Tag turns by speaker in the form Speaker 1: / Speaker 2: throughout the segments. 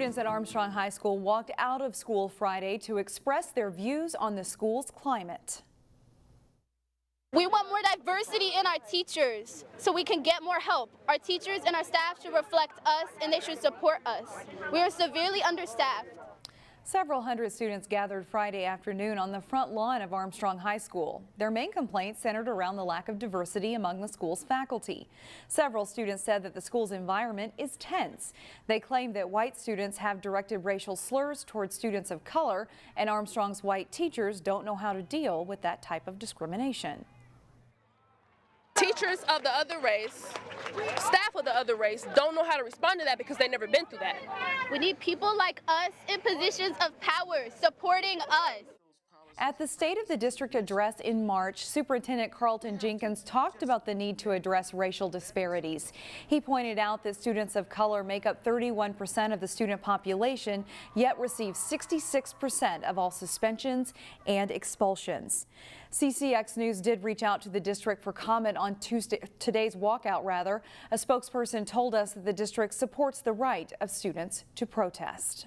Speaker 1: Students at Armstrong High School walked out of school Friday to express their views on the school's climate.
Speaker 2: We want more diversity in our teachers so we can get more help. Our teachers and our staff should reflect us and they should support us. We are severely understaffed.
Speaker 1: Several hundred students gathered Friday afternoon on the front lawn of Armstrong High School. Their main complaints centered around the lack of diversity among the school's faculty. Several students said that the school's environment is tense. They claim that white students have directed racial slurs towards students of color, and Armstrong's white teachers don't know how to deal with that type of discrimination.
Speaker 3: Teachers of the other race, staff of the other race don't know how to respond to that because they've never been through that.
Speaker 2: We need people like us in positions of power supporting us.
Speaker 1: At the State of the District address in March, Superintendent Carlton Jenkins talked about the need to address racial disparities. He pointed out that students of color make up 31% of the student population, yet receive 66% of all suspensions and expulsions. CCX News did reach out to the district for comment on today's walkout. A spokesperson told us that the district supports the right of students to protest.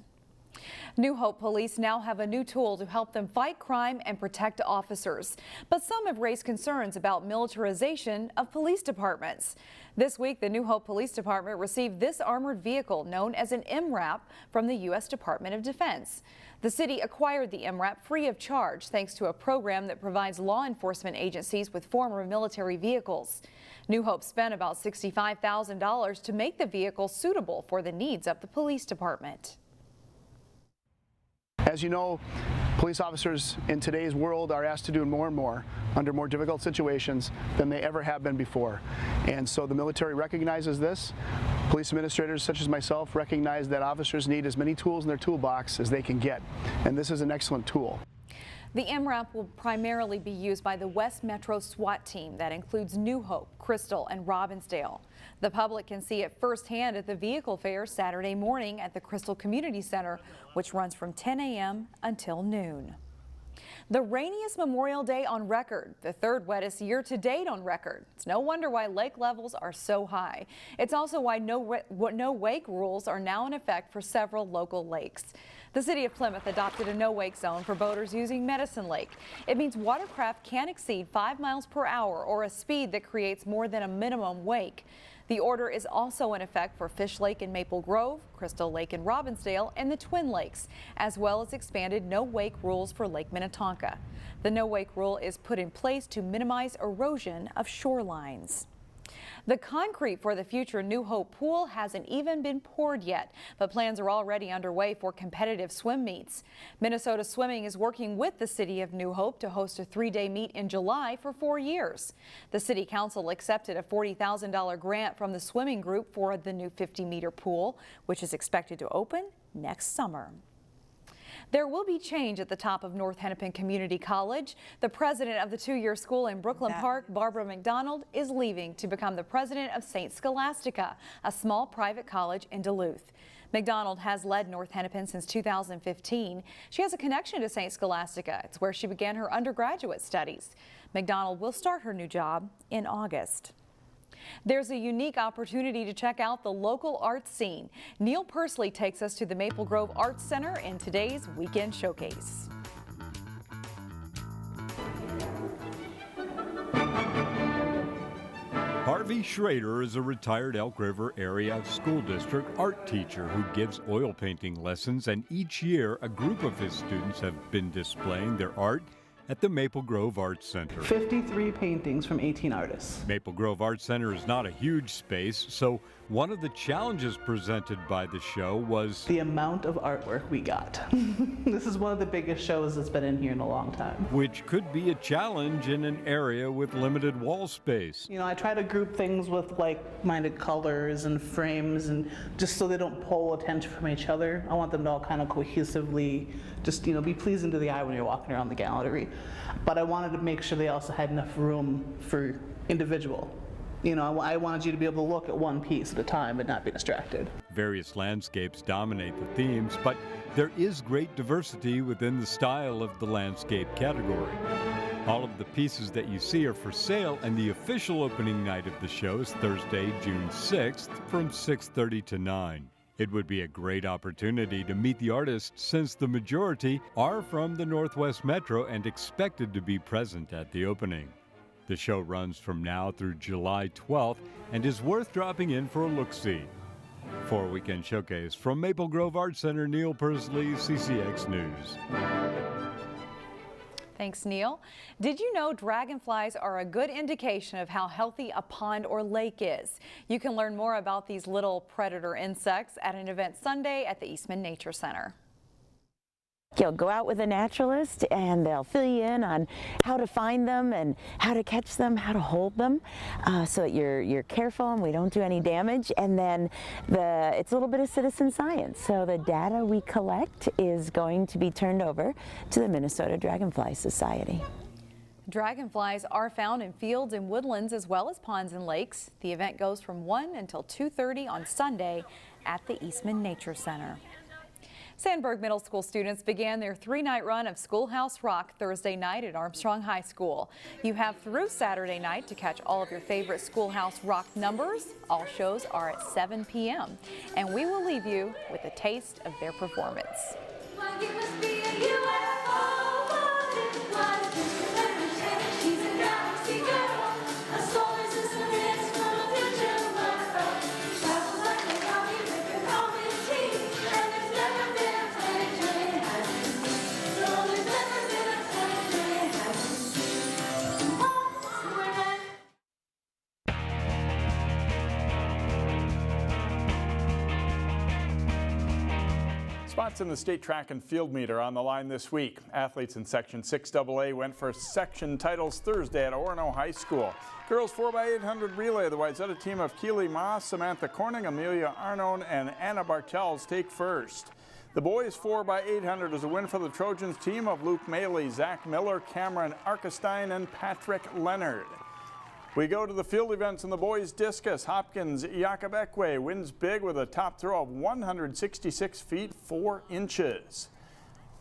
Speaker 1: New Hope police now have a new tool to help them fight crime and protect officers. But some have raised concerns about militarization of police departments. This week, the New Hope Police Department received this armored vehicle known as an MRAP from the U.S. Department of Defense. The city acquired the MRAP free of charge thanks to a program that provides law enforcement agencies with former military vehicles. New Hope spent about $65,000 to make the vehicle suitable for the needs of the police department.
Speaker 4: As you know, police officers in today's world are asked to do more and more under more difficult situations than they ever have been before. And so the military recognizes this. Police administrators such as myself recognize that officers need as many tools in their toolbox as they can get. And this is an excellent tool.
Speaker 1: The MRAP will primarily be used by the West Metro SWAT team that includes New Hope, Crystal, and Robbinsdale. The public can see it firsthand at the vehicle fair Saturday morning at the Crystal Community Center, which runs from 10 a.m. until noon. The rainiest Memorial Day on record, the third wettest year to date on record. It's no wonder why lake levels are so high. It's also why no wake rules are now in effect for several local lakes. The city of Plymouth adopted a no-wake zone for boaters using Medicine Lake. It means watercraft can't exceed 5 miles per hour or a speed that creates more than a minimum wake. The order is also in effect for Fish Lake in Maple Grove, Crystal Lake in Robbinsdale, and the Twin Lakes, as well as expanded no-wake rules for Lake Minnetonka. The no-wake rule is put in place to minimize erosion of shorelines. The concrete for the future New Hope pool hasn't even been poured yet, but plans are already underway for competitive swim meets. Minnesota Swimming is working with the city of New Hope to host a 3-day meet in July for 4 years. The city council accepted a $40,000 grant from the swimming group for the new 50-meter pool, which is expected to open next summer. There will be change at the top of North Hennepin Community College. The president of the two-year school in Brooklyn Park, Barbara McDonald, is leaving to become the president of St. Scholastica, a small private college in Duluth. McDonald has led North Hennepin since 2015. She has a connection to St. Scholastica. It's where she began her undergraduate studies. McDonald will start her new job in August. There's a unique opportunity to check out the local arts scene. Neil Persley takes us to the Maple Grove Arts Center in today's Weekend Showcase.
Speaker 5: Harvey Schroeder is a retired Elk River area school district art teacher who gives oil painting lessons, and each year a group of his students have been displaying their art at the Maple Grove Arts Center.
Speaker 6: 53 paintings from 18 artists.
Speaker 5: Maple Grove Arts Center is not a huge space, so one of the challenges presented by the show was
Speaker 6: the amount of artwork we got. This is one of the biggest shows that's been in here in a long time.
Speaker 5: Which could be a challenge in an area with limited wall space.
Speaker 6: You know, I try to group things with like-minded colors and frames, and just so they don't pull attention from each other. I want them to all kind of cohesively just, you know, be pleasing to the eye when you're walking around the gallery. But I wanted to make sure they also had enough room for individual. You know, I wanted you to be able to look at one piece at a time and not be distracted.
Speaker 5: Various landscapes dominate the themes, but there is great diversity within the style of the landscape category. All of the pieces that you see are for sale, and the official opening night of the show is Thursday, June 6th from 6:30 to 9. It would be a great opportunity to meet the artists since the majority are from the Northwest Metro and expected to be present at the opening. The show runs from now through July 12th and is worth dropping in for a look-see. For Weekend Showcase from Maple Grove Art Center, Neil Persley, CCX News.
Speaker 1: Thanks, Neil. Did you know dragonflies are a good indication of how healthy a pond or lake is? You can learn more about these little predator insects at an event Sunday at the EASTMAN Nature Center.
Speaker 7: You'll go out with a naturalist and they'll fill you in on how to find them and how to catch them, how to hold them, so that you're careful and we don't do any damage. And then it's a little bit of citizen science. So the data we collect is going to be turned over to the Minnesota Dragonfly Society.
Speaker 1: Dragonflies are found in fields and woodlands as well as ponds and lakes. The event goes from 1 until 2:30 on Sunday at the EASTMAN Nature Center. Sandburg Middle School students began their 3-night run of Schoolhouse Rock Thursday night at Armstrong High School. You have through Saturday night to catch all of your favorite Schoolhouse Rock numbers. All shows are at 7 p.m. And we will leave you with a taste of their performance.
Speaker 8: Spots in the state track and field meet are on the line this week. Athletes in Section 6AA went for section titles Thursday at Orono High School. Girls 4x800 relay, the Wayzata team of Keely Moss, Samantha Corning, Amelia Arnone, and Anna Bartels take first. The boys 4x800 is a win for the Trojans team of Luke Maley, Zach Miller, Cameron Arkestein, and Patrick Leonard. We go to the field events in the boys discus. Hopkins Yakabekwe wins big with a top throw of 166 feet 4 inches.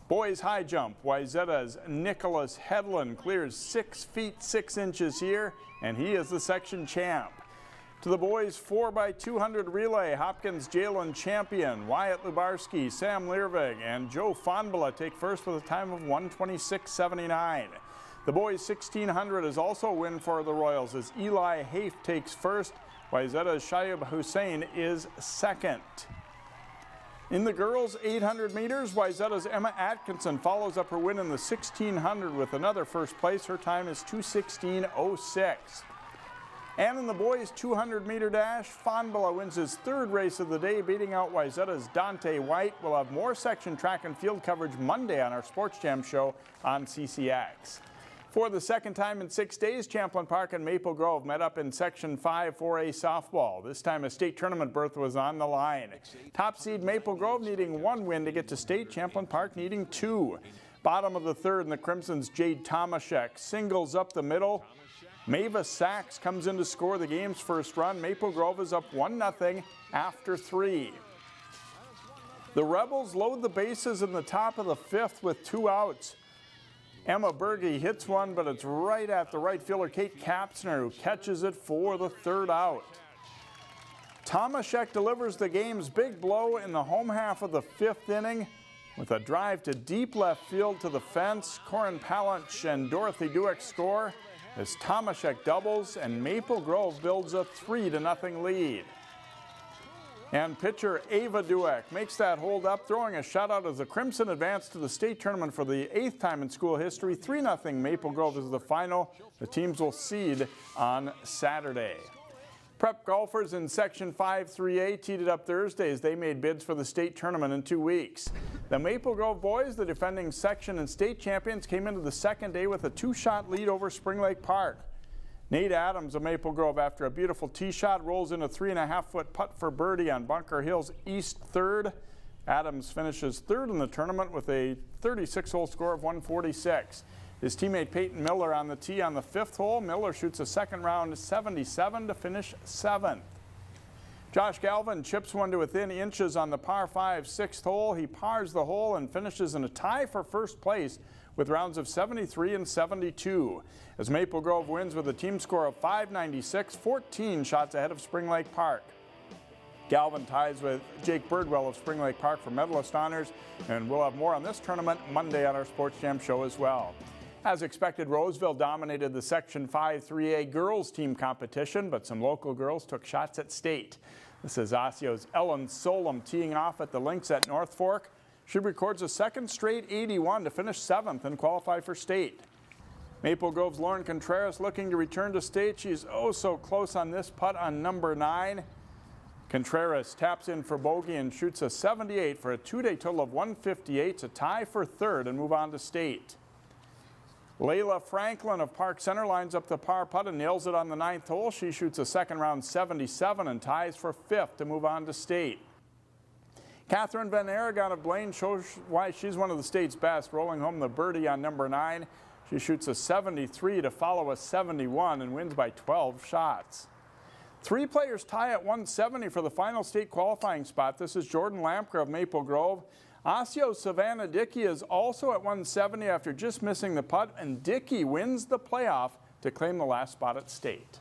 Speaker 8: Boys high jump, Wayzata's Nicholas Hedlund clears 6 feet 6 inches here, and he is the section champ. To the boys 4x200 relay, Hopkins Jalen Champion, Wyatt Lubarski, Sam Learvig, and Joe Fonbala take first with a time of 126.79. The boys 1600 is also a win for the Royals as Eli Haif takes first. Wayzata's Shayub Hussein is second. In the girls 800 meters, Wayzata's Emma Atkinson follows up her win in the 1600 with another first place. Her time is 2:16.06. And in the boys 200 meter dash, Fonbala wins his third race of the day, beating out Wayzata's Dante White. We'll have more section track and field coverage Monday on our Sports Jam show on CCX. For the second time in 6 days, Champlin Park and Maple Grove met up in Section 5 4A softball. This time a state tournament berth was on the line. Top seed Maple Grove needing 1 win to get to state, Champlin Park needing 2. Bottom of the third, and the Crimson's Jade Tomaszek singles up the middle. Mavis Sachs comes in to score the game's first run. Maple Grove is up 1-0 after 3. The Rebels load the bases in the top of the 5th with 2 outs. Emma Berge hits one, but it's right at the right fielder, Kate Kapsner, who catches it for the 3rd out. Tomaszek delivers the game's big blow in the home half of the 5th inning with a drive to deep left field to the fence. Corin Palanch and Dorothy Dueck score as Tomaszek doubles and Maple Grove builds a 3-0 lead. And pitcher Ava Dueck makes that hold up, throwing a shutout as the Crimson advance to the state tournament for the 8th time in school history. 3-0 Maple Grove is the final. The teams will seed on Saturday. Prep golfers in Section 5 3A teed it up Thursday as they made bids for the state tournament in 2 weeks. The Maple Grove boys, the defending section and state champions, came into the second day with a 2-shot lead over Spring Lake Park. Nate Adams of Maple Grove, after a beautiful tee shot, rolls in a 3.5-foot putt for birdie on Bunker Hill's east 3rd. Adams finishes 3rd in the tournament with a 36-hole score of 146. His teammate Peyton Miller on the tee on the 5th hole. Miller shoots a second round 77 to finish 7th. Josh Galvin chips one to within inches on the par 5 6th hole. He pars the hole and finishes in a tie for first place with rounds of 73 and 72. As Maple Grove wins with a team score of 596, 14 shots ahead of Spring Lake Park. Galvin ties with Jake Birdwell of Spring Lake Park for medalist honors, and we'll have more on this tournament Monday on our Sports Jam show as well. As expected, Roseville dominated the Section 5 3A girls team competition, but some local girls took shots at state. This is Osseo's Ellen Solom teeing off at the links at North Fork. She records a second straight 81 to finish 7th and qualify for state. Maple Grove's Lauren Contreras looking to return to state. She's oh so close on this putt on number 9. Contreras taps in for bogey and shoots a 78 for a two-day total of 158 to tie for 3rd and move on to state. Layla Franklin of Park Center lines up the par putt and nails it on the 9th hole. She shoots a second round 77 and ties for 5th to move on to state. Catherine Van Aragon of Blaine shows why she's one of the state's best, rolling home the birdie on number 9. She shoots a 73 to follow a 71 and wins by 12 shots. 3 players tie at 170 for the final state qualifying spot. This is Jordan Lampker of Maple Grove. Osseo's Savannah Dickey is also at 170 after just missing the putt, and Dickey wins the playoff to claim the last spot at state.